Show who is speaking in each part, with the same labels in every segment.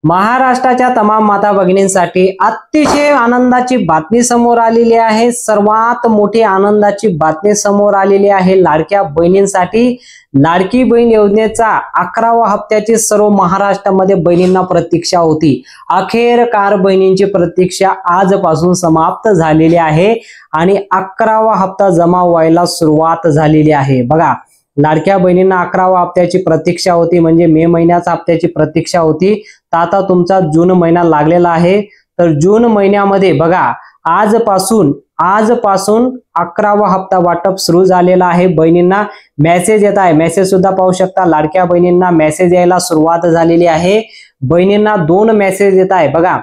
Speaker 1: महाराष्ट्राच्या तमाम माता भगिनींसाठी अतिशय आनंदाची बातमी समोर आलेली आहे। सर्वात मोठी आनंदाची बातमी समोर आलेली आहे लाडक्या बहिणींसाठी। लाडकी बहीण योजनेचा 11वा हप्त्याची सर्व महाराष्ट्रामध्ये बहिणींना प्रतीक्षा होती। अखेरकार बहिणींची प्रतीक्षा आजपासून समाप्त झालेली आहे आणि 11वा हप्ता जमा व्हायला सुरुवात झालेली आहे। बघा, लाडक्या बहिणींना 11वा हप्त्याची प्रतीक्षा होती, म्हणजे मे महिन्याच्या हप्त्याची प्रतीक्षा होती। तर आता तुमचा जून महिना लागलेला आहे। तर जून महिन्यामध्ये बघा, आजपासून 11वा हप्ता वाटप सुरू झालेला आहे। बहिणींना मेसेज येत आहे, मेसेज सुद्धा पाहू शकता। लाडक्या बहिणींना मेसेज यायला सुरुवात झालेली आहे। बहिणींना 2 मेसेज येत आहे। बघा,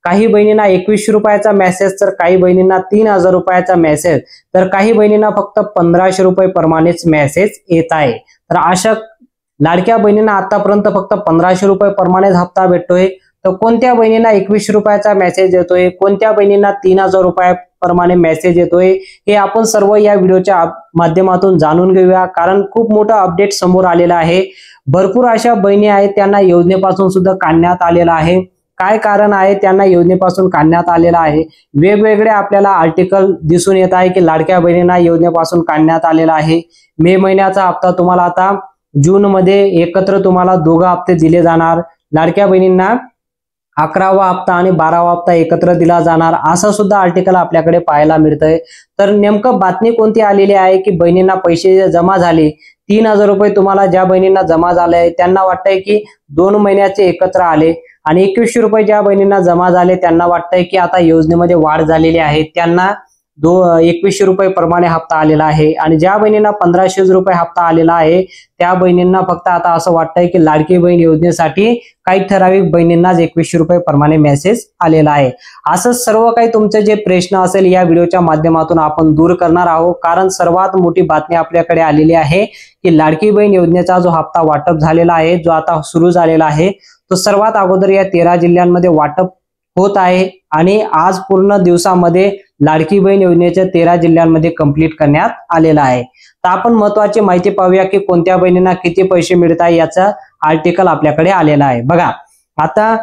Speaker 1: काही बहिणींना 2100 रुपयाचा मेसेज, तर काही बहिणींना 3000 रुपयाचा मेसेज, तर काही बहिणींना फक्त 1500 रुपये प्रमाणेच मेसेज येत आहे। तर अशा लाडक्या बहिणींना आतापर्यंत फक्त 1500 रुपये प्रमाणेच हप्ता भेटतोय। तर कोणत्या बहिणींना 2100 रुपयाचा मेसेज येतोय, कोणत्या बहिणींना 3000 रुपये प्रमाणे मेसेज येतोय, हे आपण सर्व या व्हिडिओच्या माध्यमातून जाणून घेऊया। कारण खूप मोठा अपडेट समोर आलेला आहे। भरपूर अशा बहिणी आहेत त्यांना योजनेपासून सुद्धा काढण्यात आलेला आहे। काय कारण आहे त्यांना योजनेपासून काढण्यात आलेला आहे? वेगवेगळे आपल्याला आर्टिकल दिसून येत आहे की लाडक्या बहिणींना योजनेपासून काढण्यात आलेला आहे। मे महिन्याचा हप्ता तुम्हाला आता जून मध्ये एकत्र तुम्हाला 2 हप्ते दिले जाणार। लाडक्या बहिणींना 11वा हप्ता आणि 12वा हप्ता एकत्र दिला जाणार, असं सुद्धा आर्टिकल आपल्याकडे पाहायला मिळतंय। तर नेमकं बातमी कोणती आलेली आहे की बहिणींना पैसे जमा झाले 3000 रुपये तुम्हाला ज्या बहिणींना जमा झाले त्यांना वाटतंय की 2 महिन्याचे एकत्र आले, आणि 2100 रुपये ज्या बहिणींना जमा झाले त्यांना वाटतंय की आता योजनेमध्ये वाढ झालेली आहे, त्यांना 2100 रुपये प्रमाणे हप्ता आलेला आहे। आणि ज्या बहिणींना 1500 रुपये हप्ता आलेला आहे त्या बहिणींना फक्त आता असं वाटतंय की लाडकी बहीण योजनेसाठी काही ठराविक बहिणींनाच 2100 रुपये प्रमाणे मेसेज आलेला आहे। असं सर्व काही तुमचे जे प्रश्न असेल या व्हिडिओच्या माध्यमातून आपण दूर करणार आहोत। कारण सर्वात मोठी बातमी आपल्याकडे आलेली आहे की लाडकी बहीण योजनेचा जो हप्ता वाटप झालेला आहे, जो आता सुरू झालेला आहे, तो सर्वात अगोदर या 13 जिल्ह्यांमध्ये वाटप होत आहे आणि आज पूर्ण दिवसामध्ये लाडकी बहीण योजनेच्या 13 जिल्ह्यांमध्ये कंप्लीट करण्यात आलेला आहे। तर आपण महत्त्वाची माहिती पाहूया की कोणत्या बहिणींना किती पैसे मिळत आहे, याचा आर्टिकल आपल्याकडे आलेला आहे। बघा, आता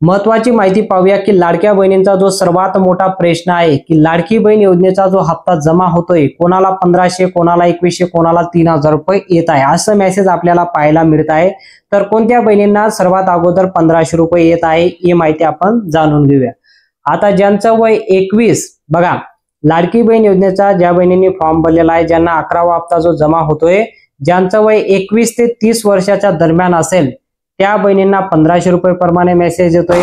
Speaker 1: महत्त्वाची माहिती पाहूया की लाडक्या बहिणींचा जो सर्वात मोठा प्रश्न आहे की लाडकी बहीण योजनेचा जो हप्ता जमा होतोय, कोणाला 1500, कोणाला 2100, कोणाला 3000 रुपये येत आहे, असं मेसेज आपल्याला पाहायला मिळत आहे। तर कोणत्या बहिणींना सर्वात अगोदर 1500 रुपये येत आहे ही माहिती आपण जाणून घेऊया। आता ज्यांचं वय 21, बघा, लाडकी बहीण योजनेचा ज्या बहिणींनी फॉर्म भरलेला आहे, ज्यांना 11वा हप्ता जो जमा होतोय, ज्यांचं वय 21 ते 30 वर्षाच्या दरम्यान असेल त्या बहिणींना 1500 रुपये प्रमाणे मेसेज येतोय।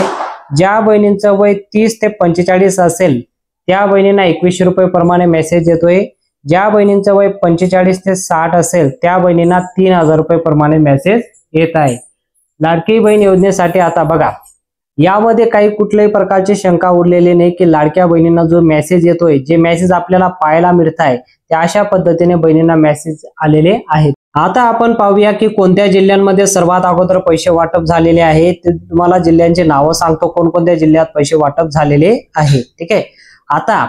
Speaker 1: ज्या बहिणींचं वय 30 ते 45 असेल त्या बहिणींना 2100 रुपये प्रमाणे मेसेज येतोय। ज्या बहिणींचं वय 45 ते 60 असेल त्या बहिणींना 3000 रुपये प्रमाणे मेसेज येत आहे। लाडकी बहीण योजनेसाठी आता बघा, यामध्ये काही कुठल्याही प्रकारची शंका उरलेली नाही की लाडक्या बहिणींना जो मेसेज येतोय, जे मेसेज आपल्याला पाहायला मिळत आहे त्या अशा पद्धतीने बहिणींना मेसेज आलेले आहेत। आता आपण पाहूया की कोणत्या जिल्ह्यांमध्ये सर्वात अगोदर पैसे वाटप झालेले आहे। ते तुम्हाला जिल्ह्यांचे नावं सांगतो, कोणकोणत्या जिल्ह्यात पैसे वाटप झालेले आहे। ठीक आहे, आता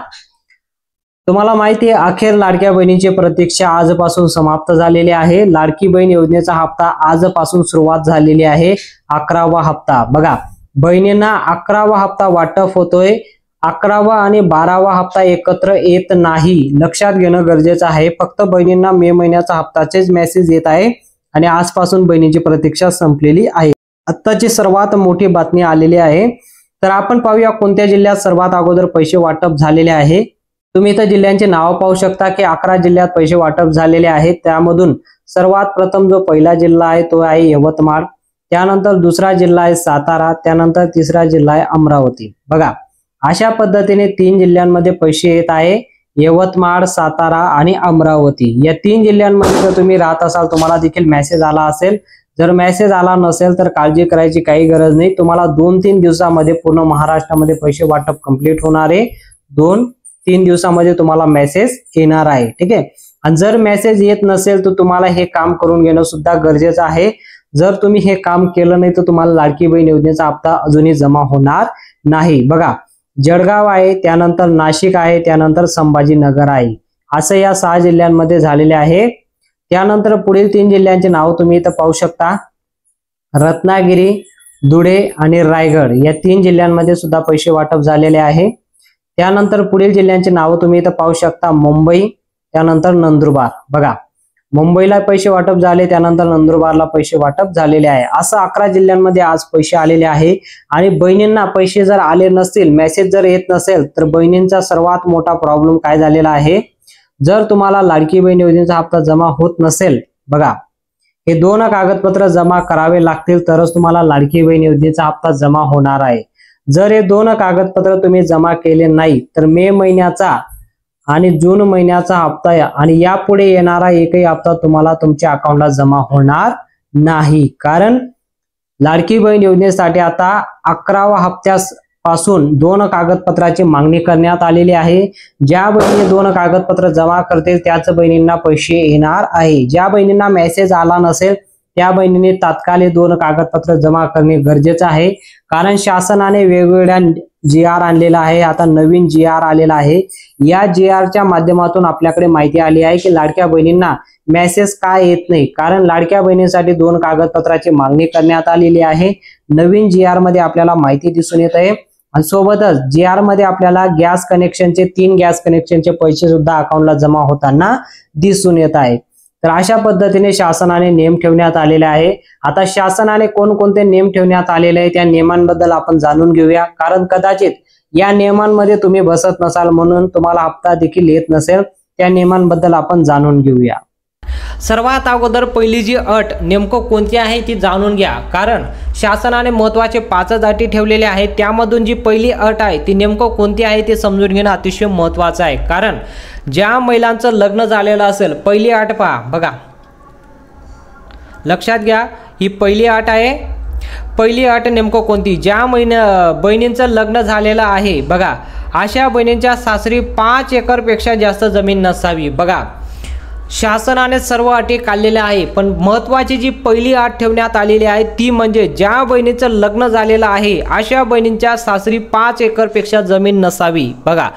Speaker 1: तुम्हाला माहिती आहे अखेर लाडक्या बहिणीची प्रतीक्षा आजपासून समाप्त झालेली आहे। लाडकी बहीण योजनेचा हप्ता आजपासून सुरुवात झालेली आहे। 11वा हप्ता, बघा, बहिणींना 11वा हप्ता वाटप होतोय। 11वा आणि 12वा हप्ता एकत्र येत नाही, लक्षात घेणं गरजेचं आहे। फक्त बहिणींना मे महिन्याचा हप्ताचेच मेसेज येत आहे आणि आजपासून बहिणीची प्रतीक्षा संपलेली आहे। आत्ताची सर्वात मोठी बातमी आलेली आहे। तर आपण पाहूया कोणत्या जिल्ह्यात सर्वात अगोदर पैसे वाटप झालेले आहे। तुम्ही इथं जिल्ह्यांचे नाव पाहू शकता की 11 जिल्ह्यात पैसे वाटप झालेले आहेत। त्यामधून सर्वात प्रथम जो पहिला जिल्हा आहे तो आहे यवतमाळ, त्यानंतर दुसरा जिल्हा आहे सातारा, त्यानंतर तिसरा जिल्हा आहे अमरावती। बघा, अशा पद्धतीने 3 जिल्ह्यांमध्ये पैसे येत आहे, यवतमाळ, सातारा आणि अमरावती। या 3 जिल्ह्यांमध्ये जर तुम्ही राहत असाल तुम्हाला देखील मेसेज आला असेल। जर मेसेज आला नसेल तर काळजी करायची काही गरज नाही, तुम्हाला 2-3 दिवसामध्ये पूर्ण महाराष्ट्रामध्ये पैसे वाटप कंप्लीट होणार आहे। 2-3 दिवसामध्ये तुम्हाला मेसेज येणार आहे। ठीक आहे, आणि जर मेसेज येत नसेल तर तुम्हाला हे काम करून घेणं सुद्धा गरजेचं आहे। जर तुम्ही हे काम केलं नाही तर तुम्हाला लाडकी बहीण योजनेचा हप्ता अजूनही जमा होणार नाही। बघा, जळगाव आहे, त्यानंतर नाशिक आहे, त्यानंतर संभाजीनगर आहे, असं या 6 जिल्ह्यांमध्ये झालेले आहे। त्यानंतर पुढील 3 जिल्ह्यांचे नाव तुम्ही इथं पाहू शकता, रत्नागिरी, धुळे आणि रायगड या 3 जिल्ह्यांमध्ये सुद्धा पैसे वाटप झालेले आहे। त्यानंतर पुढील जिल्ह्यांची नावं तुम्ही इथं पाहू शकता, मुंबई, त्यानंतर नंदुरबार। बघा, मुंबईला पैसे वाटप झाले, त्यानंतर नंदुरबारला पैसे वाटप झालेले आहे। असं 11 जिल्ह्यांमध्ये आज पैसे आलेले आहे। आणि बहिणींना पैसे जर आले नसतील, मेसेज जर येत नसेल, तर बहिणींचा सर्वात मोठा प्रॉब्लेम काय झालेला आहे, जर तुम्हाला लाडकी बहीण योजनेचा हप्ता जमा होत नसेल, बघा हे 2 कागदपत्र जमा करावे लागतील तरच तुम्हाला लाडकी बहीण योजनेचा हप्ता जमा होणार आहे। जर हे 2 कागदपत्र तुम्ही जमा केले नाही तर मे महिन्याचा आणि जून महिन्याचा हप्ता आणि यापुढे येणारा एकही हप्ता तुम्हाला तुमच्या अकाउंटला जमा होणार नाही। कारण लाडकी बहीण योजनेसाठी आता 11व्या हप्त्यापासून 2 कागदपत्राची मागणी करण्यात आलेली आहे। ज्या बहिणी 2 कागदपत्र जमा करतील त्याच बहिणींना पैसे येणार आहे। ज्या बहिणींना मेसेज आला नसेल त्या बहिणींनी तात्काळ 2 कागदपत्र जमा करणे गरजेचे आहे। कारण शासनाने वेगवेगळ्या GR आणलेला आहे। आता नवीन GR आलेला आहे। या GRच्या माध्यमातून आपल्याकडे माहिती आली आहे की लाडक्या बहिणींना मेसेज का येत नाही, कारण लाडक्या बहिणींसाठी 2 कागदपत्राची मागणी करण्यात आलेली आहे। नवीन GR मध्ये आपल्याला माहिती दिसून येत आहे। आणि सोबतच GR मध्ये आपल्याला गॅस कनेक्शनचे 3 गॅस कनेक्शनचे पैसे सुद्धा अकाउंटला जमा होताना दिसून येत आहे। तर अशा पद्धतीने शासनाने नियम ठेवण्यात आलेले आहे। आता शासनाने कोणकोणते नियम ठेवण्यात आलेले आहे त्या नियमांबद्दल आपण जाणून घेऊया। कारण कदाचित या नियमांमध्ये तुम्ही बसत नसाल म्हणून तुम्हाला हप्ता देखील येत नसेल, त्या नियमांबद्दल आपण जाणून घेऊया। सर्वात अगोदर पहिली जी अट नेमकं कोणती आहे ती जाणून घ्या। कारण शासनाने महत्त्वाचे 5 अटी ठेवलेले आहेत, त्यामधून जी पहिली अट आहे ती नेमकं कोणती आहे ते समजून घेणं अतिशय महत्त्वाचं आहे। कारण ज्या महिलांचं लग्न झालेलं असेल, पहिली अट पहा, बघा लक्षात घ्या, ही पहिली अट आहे। पहिली अट नेमकं कोणती, ज्या बहिणींचं लग्न झालेलं आहे, बघा अशा बहिणींच्या सासरी 5 एकरपेक्षा जास्त जमीन नसावी। बघा शासनाने सर्व अटी काढलेल्या आहे, पण महत्त्वाची जी पहिली अट ठेवण्यात आलेली आहे ती म्हणजे ज्या बहिणीचं लग्न झालेलं आहे अशा बहिणींच्या सासरी 5 एकरपेक्षा जमीन नसावी। बघा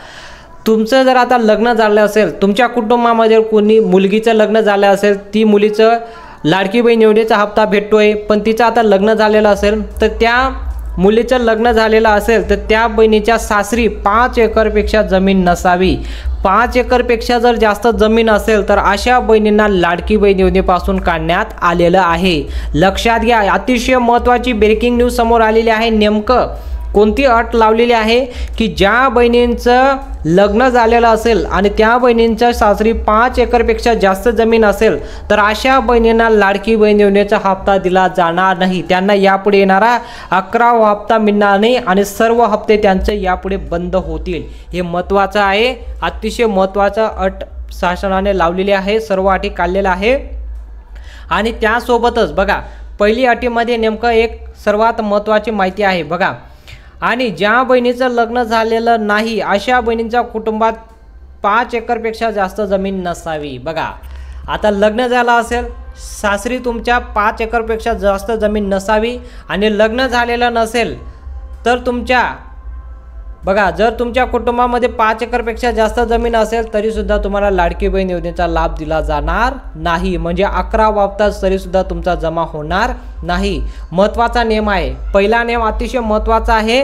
Speaker 1: तुमचं जर आता लग्न झालं असेल, तुमच्या कुटुंबामध्ये कोणी मुलगीचं लग्न झालं असेल, ती मुलीचं लाडकी बहीण योजनेचा हप्ता भेटतोय, पण तिचं आता लग्न झालेलं असेल, तर त्या मुलीचं लग्न झालेलं असेल तर त्या बहिणीच्या सासरी 5 एकरपेक्षा जमीन नसावी। 5 एकरपेक्षा जर जास्त जमीन असेल तर अशा बहिणींना लाडकी बहीण योजनेपासून काढण्यात आलेलं आहे। लक्षात घ्या, अतिशय महत्त्वाची ब्रेकिंग न्यूज समोर आलेली आहे। नेमकं कोणती अट लावलेली आहे की ज्या बहिणींचं लग्न झालेलं असेल आणि त्या बहिणींच्या सासरी 5 एकरपेक्षा जास्त जमीन असेल तर अशा बहिणींना लाडकी बहीण योजनेचा हप्ता दिला जाणार नाही। त्यांना यापुढे येणारा 11वा हप्ता मिळणार नाही आणि सर्व हप्ते त्यांचे यापुढे बंद होतील। हे महत्त्वाचं आहे, अतिशय महत्त्वाचं अट शासनाने लावलेली आहे, सर्व अटी काढलेल्या आहे। आणि त्यासोबतच बघा पहिली अटीमध्ये नेमकं एक सर्वात महत्त्वाची माहिती आहे, बघा आणि ज्या बहिणीचं लग्न झालेलं नाही अशा बहिणींच्या कुटुंबात 5 एकरपेक्षा जास्त जमीन नसावी। बघा आता लग्न झालं असेल, सासरी तुमच्या 5 एकरपेक्षा जास्त जमीन नसावी आणि लग्न झालेलं नसेल तर तुमच्या, बघा जर तुमच्या कुटुंबामध्ये 5 एकरपेक्षा जास्त जमीन असेल तरीसुद्धा तुम्हाला लाडकी बहीण योजनेचा लाभ दिला जाणार नाही। म्हणजे 11वा हप्ता तरीसुद्धा तुमचा जमा होणार नाही। महत्त्वाचा नियम आहे, पहिला नियम अतिशय महत्त्वाचा आहे,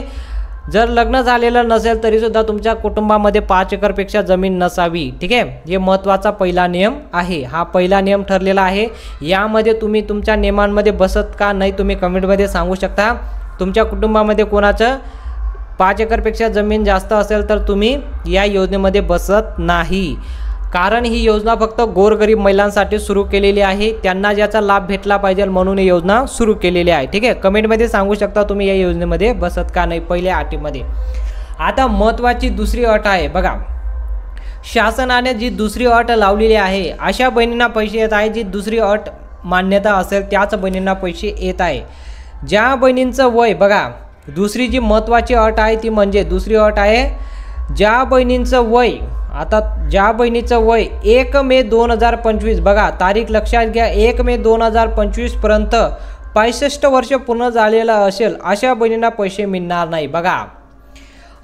Speaker 1: जर लग्न झालेलं नसेल तरीसुद्धा तुमच्या कुटुंबामध्ये 5 एकरपेक्षा जमीन नसावी। ठीक आहे, हे महत्त्वाचा पहिला नियम आहे, हा पहिला नियम ठरलेला आहे। यामध्ये तुम्ही तुमच्या नियमांमध्ये बसत का नाही तुम्ही कमेंटमध्ये सांगू शकता। तुमच्या कुटुंबामध्ये कोणाचं 5 एकरपेक्षा जमीन जास्त असेल तर तुम्ही या योजनेमध्ये बसत नाही। कारण ही योजना फक्त गोरगरीब महिलांसाठी सुरू केलेली आहे, त्यांना ज्याचा लाभ भेटला पाहिजे म्हणून ही योजना सुरू केलेली आहे। ठीक आहे, कमेंटमध्ये सांगू शकता तुम्ही या योजनेमध्ये बसत का नाही पहिल्या अटीमध्ये। आता महत्त्वाची दुसरी अट आहे, बघा शासनाने जी दुसरी अट लावलेली आहे अशा बहिणींना पैसे येत आहे, जी दुसरी अट मान्यता असेल त्याच बहिणींना पैसे येत आहे। ज्या बहिणींचं वय, बघा दुसरी जी महत्त्वाची अट आहे ती म्हणजे दुसरी अट आहे ज्या बहिणींचं वय, आता ज्या बहिणीचं वय 1 मे 2025, बघा तारीख लक्षात घ्या, 1 मे 2025 पर्यंत 65 वर्ष पूर्ण झालेलं असेल अशा बहिणींना पैसे मिळणार नाही। बघा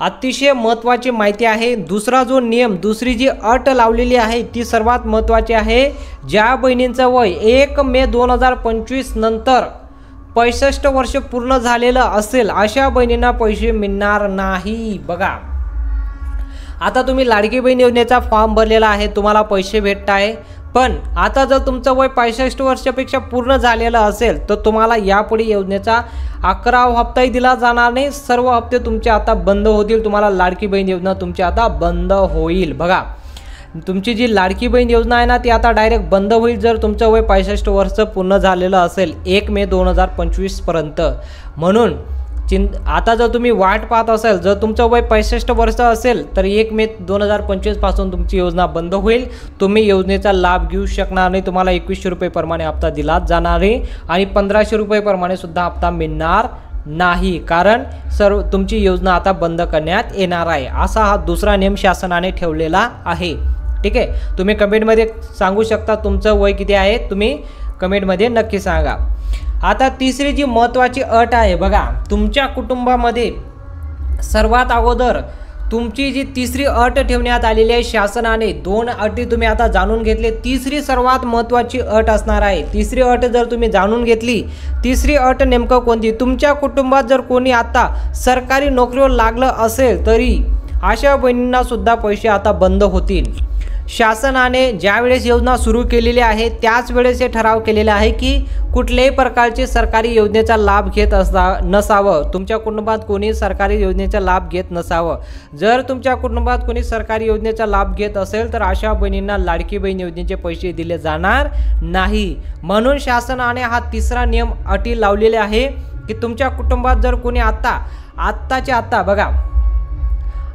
Speaker 1: अतिशय महत्त्वाची माहिती आहे। दुसरा जो नियम, दुसरी जी अट लावलेली आहे ती सर्वात महत्त्वाची आहे, ज्या बहिणींचं वय 1 मे 2025 नंतर 65 वर्ष पूर्ण झालेलं असेल अशा बहिणींना पैसे मिळणार नाही। बघा, आता तुम्ही लाडकी बहीण योजनेचा फॉर्म भरलेला आहे, तुम्हाला पैसे भेटत आहे, पण आता जर तुमचं वय 65 वर्षापेक्षा पूर्ण झालेलं असेल तर तुम्हाला यापुढे योजनेचा 11वा हप्ताही दिला जाणार नाही। सर्व हप्ते तुमचे आता बंद होतील, तुम्हाला लाडकी बहीण योजना तुमची आता बंद होईल। बघा, तुमची जी लाडकी बहीण योजना आहे ना ती आता डायरेक्ट बंद होईल जर तुमचं वय 65 वर्ष पूर्ण झालेलं असेल 1 मे 2025 पर्यंत। म्हणून आता जर तुम्ही वाट पाहत असाल, जर तुमचं वय 65 वर्ष असेल तर 1 मे 2025 पासून तुमची योजना बंद होईल, तुम्ही योजनेचा लाभ घेऊ शकणार नाही। तुम्हाला 2100 रुपये प्रमाणे हप्ता दिला जाणार आहे आणि 1500 रुपये प्रमाणे सुद्धा हप्ता मिळणार नाही, कारण सर्व तुमची योजना आता बंद करण्यात येणार आहे। असा हा दुसरा नियम शासनाने ठेवलेला आहे। ठीक आहे, तुम्ही कमेंटमध्ये सांगू शकता तुमचं वय किती आहे, तुम्ही कमेंटमध्ये नक्की सांगा। आता तिसरी जी महत्त्वाची अट आहे, बघा, तुमच्या कुटुंबामध्ये सर्वात अगोदर तुमची जी तिसरी अट ठेवण्यात आलेली आहे शासनाने, 2 अटी तुम्ही आता जाणून घेतले, तिसरी सर्वात महत्त्वाची अट असणार आहे। तिसरी अट जर तुम्ही जाणून घेतली, तिसरी अट नेमकं कोणती, तुमच्या कुटुंबात जर कोणी आता सरकारी नोकरीवर लागलं असेल तरी अशा बहिणींना सुद्धा पैसे आता बंद होतील। शासनाने ज्या वेळेस योजना सुरू केलेली आहे त्याच वेळेस हे ठराव केलेला आहे की कुठल्याही प्रकारचे सरकारी योजनेचा लाभ घेत नसावं, तुमच्या कुटुंबात कोणी सरकारी योजनेचा लाभ घेत नसावं। जर तुमच्या कुटुंबात कोणी सरकारी योजनेचा लाभ घेत असेल तर अशा बहिणींना लाडकी बहीण योजनेचे पैसे दिले जाणार नाही। म्हणून शासनाने हा तिसरा नियम अटी लावलेले आहे की तुमच्या कुटुंबात जर कोणी आत्ताच्या आत्ता बघा,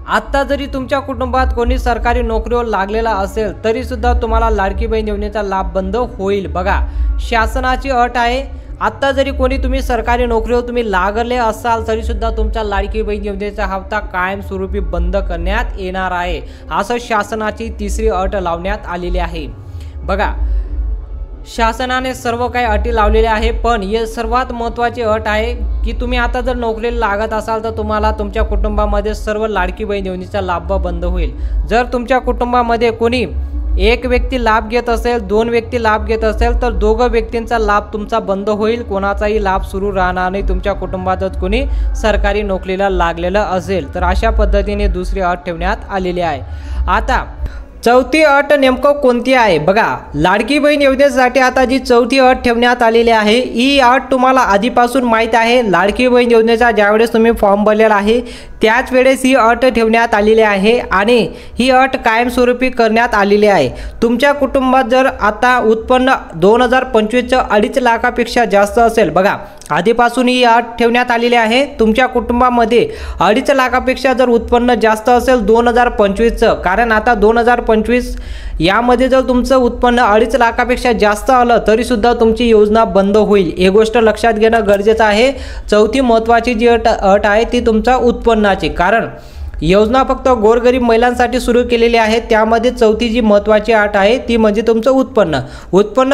Speaker 1: आत्ता जरी तुमच्या कुटुंबात कोणी सरकारी नोकरीवर लागलेला असेल तरी सुद्धा तुम्हाला लाडकी बहीण योजनेचा लाभ बंद होईल। बघा, शासनाची अट आहे, आत्ता जरी कोणी तुम्ही सरकारी नोकरीवर तुम्ही लागले असाल तरी सुद्धा तुमचा लाडकी बहीण योजनेचा हप्ता कायमस्वरूपी बंद करण्यात येणार आहे, असं शासनाची तिसरी अट लावण्यात आलेली आहे। बघा, शासनाने सर्व काही अटी लावलेल्या आहे, पण हे सर्वात महत्त्वाची अट आहे की तुम्ही आता जर नोकरीला लागत असाल तर तुम्हाला तुमच्या कुटुंबामध्ये सर्व लाडकी बहीण योजनेचा लाभ बंद होईल। जर तुमच्या कुटुंबामध्ये कोणी एक व्यक्ती लाभ घेत असेल, 2 व्यक्ती लाभ घेत असेल तर दोघं व्यक्तींचा लाभ तुमचा बंद होईल, कोणाचाही लाभ सुरू राहणार नाही तुमच्या कुटुंबातच कोणी सरकारी नोकरीला लागलेलं असेल तर। अशा पद्धतीने दुसरी अट ठेवण्यात आलेली आहे। आता चौथी अट नेमकं कोणती आहे, बघा, लाडकी बहीण योजनेसाठी आता जी चौथी अट ठेवण्यात आलेली आहे ही अट तुम्हाला आधीपासून माहीत आहे। लाडकी बहीण योजनेचा ज्यावेळेस तुम्ही फॉर्म भरलेला आहे त्याच वेळेस ही अट ठेवण्यात आलेली आहे आणि ही अट कायमस्वरूपी करण्यात आलेली आहे। तुमच्या कुटुंबात जर आता उत्पन्न 2025चं 2.5 लाखापेक्षा जास्त असेल, बघा, आधीपासून ही अट ठेवण्यात आलेली आहे, तुमच्या कुटुंबामध्ये 2.5 लाखापेक्षा जर उत्पन्न जास्त असेल 2025चं, कारण आता 2025 यामध्ये जर तुमचं उत्पन्न 2.5 लाखापेक्षा जास्त आलं तरी सुद्धा तुमची योजना बंद होईल, ही गोष्ट लक्षात घेणं गरजेचं आहे। चौथी महत्त्वाची जी अट आहे ती तुमचा उत्पन्नाची, कारण योजना फक्त गोरगरीब महिलांसाठी सुरू केलेली आहे, त्यामध्ये चौथी जी महत्त्वाची अट आहे ती म्हणजे तुमचं उत्पन्न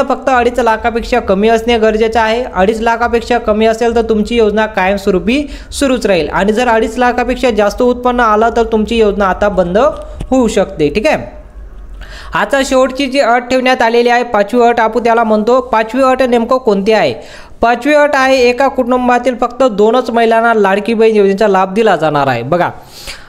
Speaker 1: फक्त 2.5 लाखापेक्षा कमी असणे गरजेचं आहे। 2.5 लाखापेक्षा कमी असेल तर तुमची योजना कायमस्वरूपी सुरूच राहील आणि जर 2.5 लाखापेक्षा जास्त उत्पन्न आलं तर तुमची योजना आता बंद होऊ शकते। ठीक आहे, आता शेवटची जी अट ठेवण्यात आलेली आहे, 5वी अट आपण त्याला म्हणतो। 5वी अट नेमकं कोणती आहे, 5वी अट आहे एका कुटुंबातील फक्त 2च महिलांना लाडकी बहीण योजनेचा लाभ दिला जाणार आहे। बघा,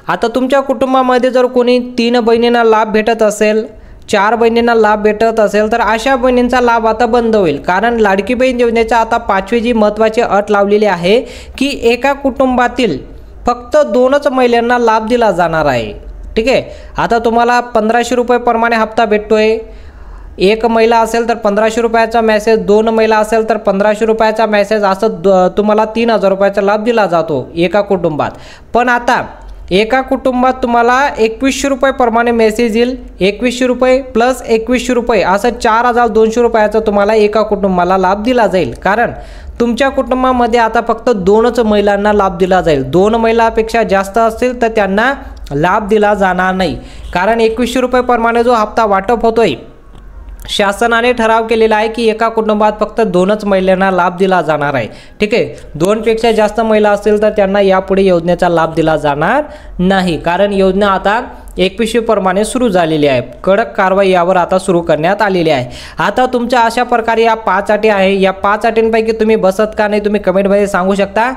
Speaker 1: आता तुमच्या कुटुंबामध्ये जर कोणी 3 बहिणींना लाभ भेटत असेल, 4 बहिणींना लाभ भेटत असेल तर अशा बहिणींचा लाभ आता बंद होईल, कारण लाडकी बहीण योजनेचा आता 5वी जी महत्त्वाची अट लावलेली आहे की एका कुटुंबातील फक्त 2च महिलांना लाभ दिला जाणार आहे। ठीक आहे, आता तुम्हाला 1500 रुपये प्रमाणे हप्ता भेटतोय, एक महिला असेल तर 1500 रुपयाचा मेसेज, 2 महिला असेल तर 1500 रुपयाचा मेसेज, असं तुम्हाला 3000 रुपयाचा लाभ दिला जातो एका कुटुंबात। पण आता एका कुटुंबात तुम्हाला 2100 रुपये प्रमाणे मेसेज येईल, 2100 रुपये प्लस 2100 रुपये असं 4200 रुपयाचा तुम्हाला एका कुटुंबाला लाभ दिला जाईल, कारण तुमच्या कुटुंबामध्ये आता फक्त 2च महिलांना लाभ दिला जाईल। 2 महिलापेक्षा जास्त असतील तर त्यांना लाभ दिला जाणार नाही, कारण 2100 रुपये प्रमाणे जो हप्ता वाटप होतोय शासनाने ठराव केलेला आहे की एका कुटुंबात फक्त 2च महिलांना लाभ दिला जाणार आहे। ठीक आहे, 2 पेक्षा जास्त महिला असतील तर त्यांना यापुढे योजनेचा लाभ दिला जाणार नाही, कारण योजना आता 21 प्रमाणे सुरू झालेली आहे। कडक कारवाई यावर आता सुरू करण्यात आलेली आहे। आता तुमच्या अशा प्रकारे या 5 अटी आहे, या 5 अटींपैकी तुम्ही बसत का नाही तुम्ही कमेंटमध्ये सांगू शकता।